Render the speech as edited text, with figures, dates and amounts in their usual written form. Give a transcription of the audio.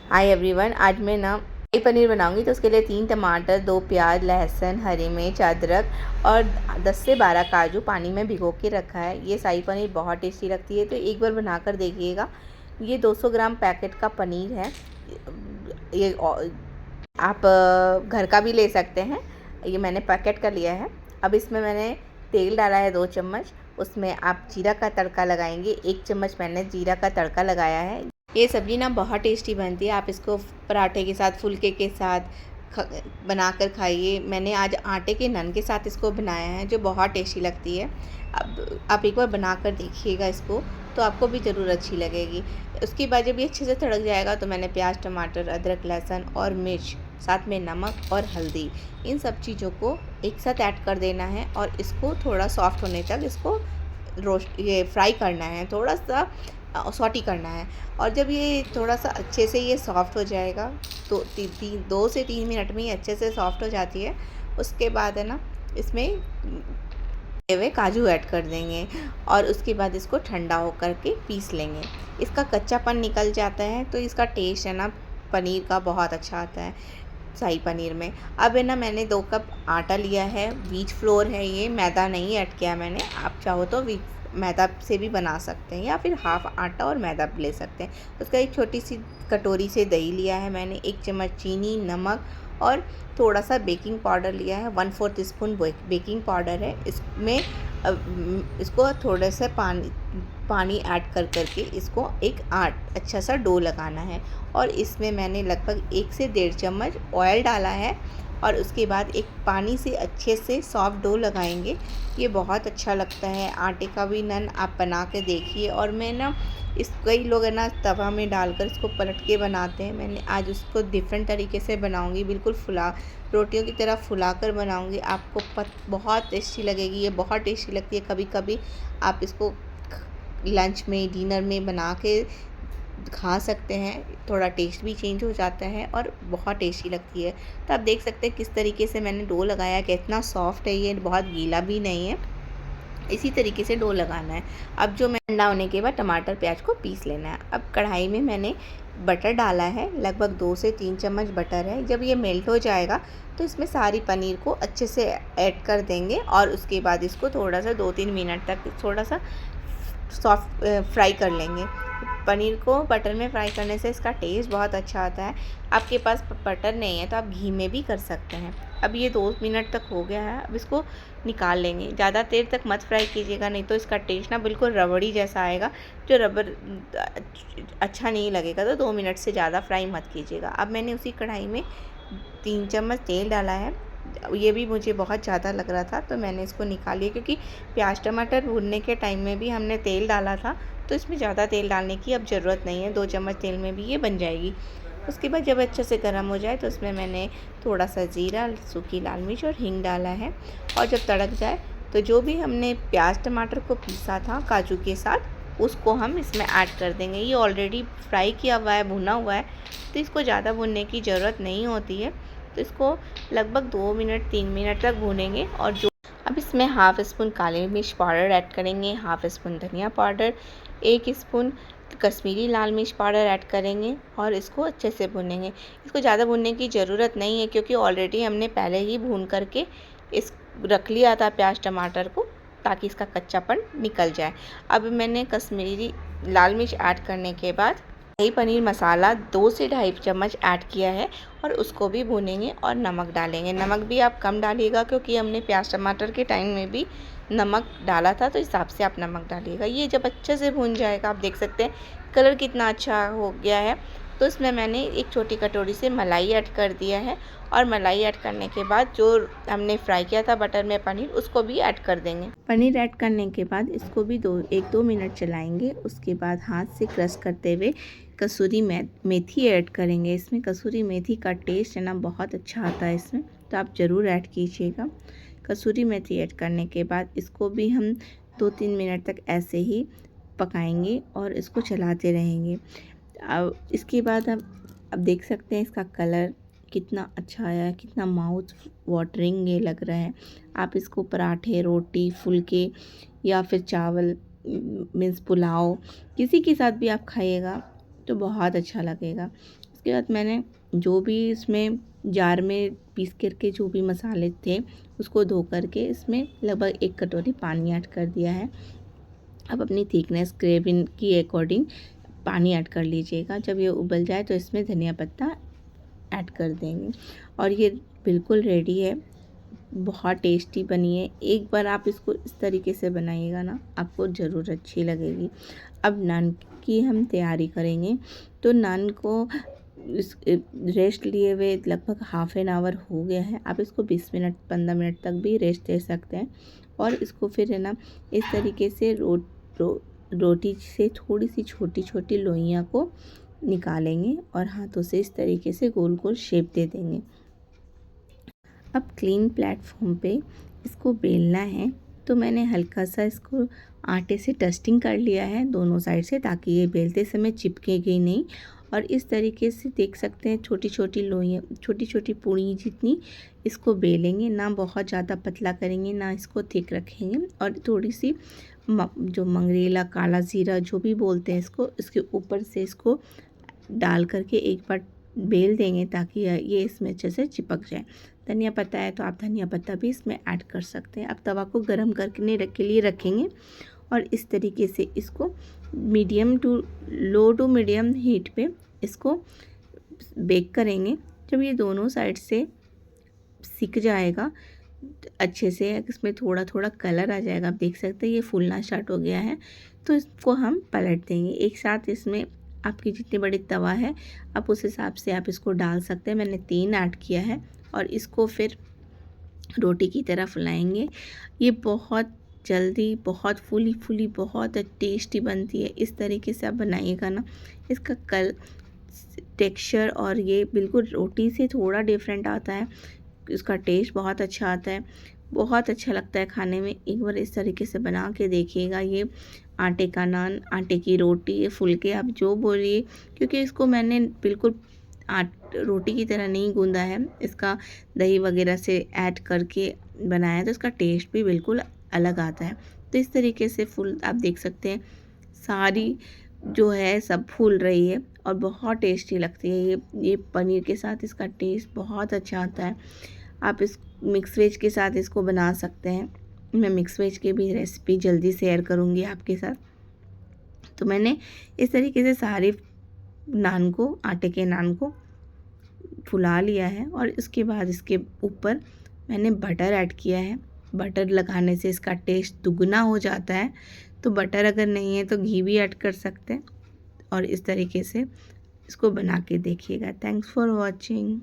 Hi everyone, आज मैं ना शाही पनीर बनाऊंगी। तो उसके लिए 3 टमाटर, 2 प्याज, लहसुन, हरी मिर्च, अदरक और 10 से 12 काजू पानी में भिगो के रखा है। ये शाही पनीर बहुत टेस्टी लगती है, तो एक बार बनाकर देखिएगा। ये 200 ग्राम पैकेट का पनीर है। ये आप घर का भी ले सकते हैं। ये मैंने पैकेट का लिया है। अब इसमें मैंने तेल डाला है 2 चम्मच। उसमें आप जीरा का तड़का लगाएंगे। 1 चम्मच मैंने जीरा का तड़का लगाया है। ये सब्ज़ी ना बहुत टेस्टी बनती है। आप इसको पराठे के साथ, फुल्के के साथ बनाकर खाइए। मैंने आज आटे के नान के साथ इसको बनाया है, जो बहुत टेस्टी लगती है। अब आप एक बार बनाकर देखिएगा इसको, तो आपको भी ज़रूर अच्छी लगेगी। उसके बाद जब ये अच्छे से तड़क जाएगा, तो मैंने प्याज, टमाटर, अदरक, लहसुन और मिर्च, साथ में नमक और हल्दी, इन सब चीज़ों को एक साथ ऐड कर देना है और इसको थोड़ा सॉफ्ट होने तक इसको फ्राई करना है, थोड़ा सा सॉटी करना है। और जब ये थोड़ा सा अच्छे से ये सॉफ्ट हो जाएगा, तो 2 से 3 मिनट में ये अच्छे से सॉफ्ट हो जाती है। उसके बाद है ना, इसमें हुए काजू ऐड कर देंगे और उसके बाद इसको ठंडा होकर के पीस लेंगे। इसका कच्चापन निकल जाता है, तो इसका टेस्ट है ना पनीर का बहुत अच्छा आता है शाही पनीर में। अब है ना, मैंने 2 कप आटा लिया है। व्हीट फ्लोर है, ये मैदा नहीं ऐड किया मैंने। आप चाहो तो मैदा से भी बना सकते हैं, या फिर हाफ आटा और मैदा ले सकते हैं। उसका एक छोटी सी कटोरी से दही लिया है मैंने, 1 चम्मच चीनी, नमक और थोड़ा सा बेकिंग पाउडर लिया है। 1/4 टीस्पून बेकिंग पाउडर है। इसमें इसको थोड़ा सा पानी ऐड कर करके इसको एक अच्छा सा डो लगाना है। और इसमें मैंने लगभग 1 से 1.5 चम्मच ऑयल डाला है। और उसके बाद एक पानी से अच्छे से सॉफ्ट डो लगाएंगे। ये बहुत अच्छा लगता है। आटे का भी नान आप बना के देखिए। और मैं ना कई लोग है ना तवा में डालकर इसको पलट के बनाते हैं। मैंने आज उसको डिफरेंट तरीके से बनाऊंगी, बिल्कुल रोटियों की तरह फुला कर बनाऊंगी। आपको बहुत टेस्टी लगेगी। ये बहुत टेस्टी लगती है। कभी कभी आप इसको लंच में, डिनर में बना के खा सकते हैं। थोड़ा टेस्ट भी चेंज हो जाता है और बहुत टेस्टी लगती है। तो आप देख सकते हैं किस तरीके से मैंने डो लगाया, कितना सॉफ्ट है ये, बहुत गीला भी नहीं है। इसी तरीके से डो लगाना है। अब जो मैं ठंडा होने के बाद टमाटर प्याज को पीस लेना है। अब कढ़ाई में मैंने बटर डाला है, लगभग 2 से 3 चम्मच बटर है। जब ये मेल्ट हो जाएगा, तो इसमें सारी पनीर को अच्छे से ऐड कर देंगे और उसके बाद इसको थोड़ा सा 2-3 मिनट तक थोड़ा सा सॉफ्ट फ्राई कर लेंगे। पनीर को बटर में फ्राई करने से इसका टेस्ट बहुत अच्छा आता है। आपके पास बटर नहीं है तो आप घी में भी कर सकते हैं। अब ये 2 मिनट तक हो गया है। अब इसको निकाल लेंगे। ज़्यादा देर तक मत फ्राई कीजिएगा, नहीं तो इसका टेस्ट ना बिल्कुल रबड़ी जैसा आएगा, जो रबर अच्छा नहीं लगेगा। तो 2 मिनट से ज़्यादा फ्राई मत कीजिएगा। अब मैंने उसी कढ़ाई में 3 चम्मच तेल डाला है। ये भी मुझे बहुत ज़्यादा लग रहा था, तो मैंने इसको निकाल लिया, क्योंकि प्याज टमाटर भूनने के टाइम में भी हमने तेल डाला था। तो इसमें ज़्यादा तेल डालने की अब ज़रूरत नहीं है। 2 चम्मच तेल में भी ये बन जाएगी। उसके बाद जब अच्छे से गर्म हो जाए, तो उसमें मैंने थोड़ा सा जीरा, सूखी लाल मिर्च और हींग डाला है। और जब तड़क जाए, तो जो भी हमने प्याज टमाटर को पीसा था काजू के साथ, उसको हम इसमें ऐड कर देंगे। ये ऑलरेडी फ्राई किया हुआ है, भुना हुआ है, तो इसको ज़्यादा भुनने की ज़रूरत नहीं होती है। तो इसको लगभग 2 मिनट 3 मिनट तक भूनेंगे। और जो अब इसमें हाफ़ स्पून काली मिर्च पाउडर ऐड करेंगे, हाफ़ स्पून धनिया पाउडर, 1 स्पून कश्मीरी लाल मिर्च पाउडर ऐड करेंगे और इसको अच्छे से भूनेंगे। इसको ज़्यादा भूनने की ज़रूरत नहीं है, क्योंकि ऑलरेडी हमने पहले ही भून करके इस रख लिया था प्याज टमाटर को, ताकि इसका कच्चापन निकल जाए। अब मैंने कश्मीरी लाल मिर्च ऐड करने के बाद शाही पनीर मसाला 2 से ढाई चम्मच ऐड किया है और उसको भी भूनेंगे। और नमक डालेंगे। नमक भी आप कम डालिएगा, क्योंकि हमने प्याज टमाटर के टाइम में भी नमक डाला था, तो इस हिसाब से आप नमक डालिएगा। ये जब अच्छे से भून जाएगा, आप देख सकते हैं कलर कितना अच्छा हो गया है। तो इसमें मैंने एक छोटी कटोरी से मलाई ऐड कर दिया है। और मलाई ऐड करने के बाद जो हमने फ्राई किया था बटर में पनीर, उसको भी ऐड कर देंगे। पनीर ऐड करने के बाद इसको भी 1-2 मिनट चलाएंगे। उसके बाद हाथ से क्रश करते हुए कसूरी मेथी ऐड करेंगे। इसमें कसूरी मेथी का टेस्ट है ना बहुत अच्छा आता है इसमें, तो आप ज़रूर ऐड कीजिएगा। कसूरी मेथी ऐड करने के बाद इसको भी हम 2-3 मिनट तक ऐसे ही पकाएंगे और इसको चलाते रहेंगे। अब इसके बाद अब देख सकते हैं इसका कलर कितना अच्छा आया है, कितना माउथ वाटरिंग ये लग रहा है। आप इसको पराठे, रोटी, फुल्के या फिर चावल मीन्स पुलाव, किसी के साथ भी आप खाइएगा तो बहुत अच्छा लगेगा। उसके बाद मैंने जो भी इसमें जार में पीस करके जो भी मसाले थे उसको धो करके इसमें लगभग 1 कटोरी पानी ऐड कर दिया है। अब अपनी थिकनेस ग्रेवी के अकॉर्डिंग पानी ऐड कर लीजिएगा। जब ये उबल जाए तो इसमें धनिया पत्ता ऐड कर देंगे और ये बिल्कुल रेडी है। बहुत टेस्टी बनी है। एक बार आप इसको इस तरीके से बनाइएगा ना, आपको ज़रूर अच्छी लगेगी। अब नान की हम तैयारी करेंगे। तो नान को इस रेस्ट लिए हुए लगभग हाफ़ एन आवर हो गया है। आप इसको 20 मिनट 15 मिनट तक भी रेस्ट दे सकते हैं और इसको फिर है ना इस तरीके से रोटी से थोड़ी सी छोटी छोटी लोइयाँ को निकालेंगे और हाथों से इस तरीके से गोल गोल शेप दे देंगे। अब क्लीन प्लेटफॉर्म पे इसको बेलना है। तो मैंने हल्का सा इसको आटे से डस्टिंग कर लिया है दोनों साइड से, ताकि ये बेलते समय चिपकेगी नहीं। और इस तरीके से देख सकते हैं छोटी छोटी लोइयाँ, छोटी छोटी पूड़ी जितनी इसको बेलेंगे। ना बहुत ज़्यादा पतला करेंगे, ना इसको थिक रखेंगे। और थोड़ी सी जो मंगरेला, काला ज़ीरा जो भी बोलते हैं इसको, इसके ऊपर से इसको डाल करके एक बार बेल देंगे ताकि ये इसमें अच्छे से चिपक जाए। धनिया पत्ता है तो आप धनिया पत्ता भी इसमें ऐड कर सकते हैं। अब तवा को गर्म करने के लिए रखेंगे और इस तरीके से इसको लो टू मीडियम हीट पे इसको बेक करेंगे। जब ये दोनों साइड से सिक जाएगा अच्छे से, इसमें थोड़ा थोड़ा कलर आ जाएगा, आप देख सकते हैं ये फूलना स्टार्ट हो गया है। तो इसको हम पलट देंगे एक साथ। इसमें आपकी जितनी बड़ी तवा है आप उस हिसाब से आप इसको डाल सकते हैं। मैंने 3 ऐड किया है और इसको फिर रोटी की तरह फुलाएंगे। ये बहुत जल्दी, बहुत फूली बहुत टेस्टी बनती है। इस तरीके से आप बनाइएगा ना, इसका टेक्सचर और ये बिल्कुल रोटी से थोड़ा डिफरेंट आता है। इसका टेस्ट बहुत अच्छा आता है, बहुत अच्छा लगता है खाने में। एक बार इस तरीके से बना के देखिएगा। ये आटे का नान, आटे की रोटी, ये फुलके आप जो बोलिए, क्योंकि इसको मैंने बिल्कुल रोटी की तरह नहीं गूंदा है, इसका दही वगैरह से ऐड करके बनाया, तो इसका टेस्ट भी बिल्कुल अलग आता है। तो इस तरीके से आप देख सकते हैं सारी जो है सब फूल रही है और बहुत टेस्टी लगती है। ये पनीर के साथ इसका टेस्ट बहुत अच्छा आता है। आप इस मिक्स वेज के साथ इसको बना सकते हैं। मैं मिक्स वेज की भी रेसिपी जल्दी शेयर करूँगी आपके साथ। तो मैंने इस तरीके से सारे नान को, आटे के नान को फुला लिया है और इसके बाद इसके ऊपर मैंने बटर ऐड किया है। बटर लगाने से इसका टेस्ट दुगना हो जाता है। तो बटर अगर नहीं है तो घी भी ऐड कर सकते हैं और इस तरीके से इसको बना के देखिएगा। Thanks for watching.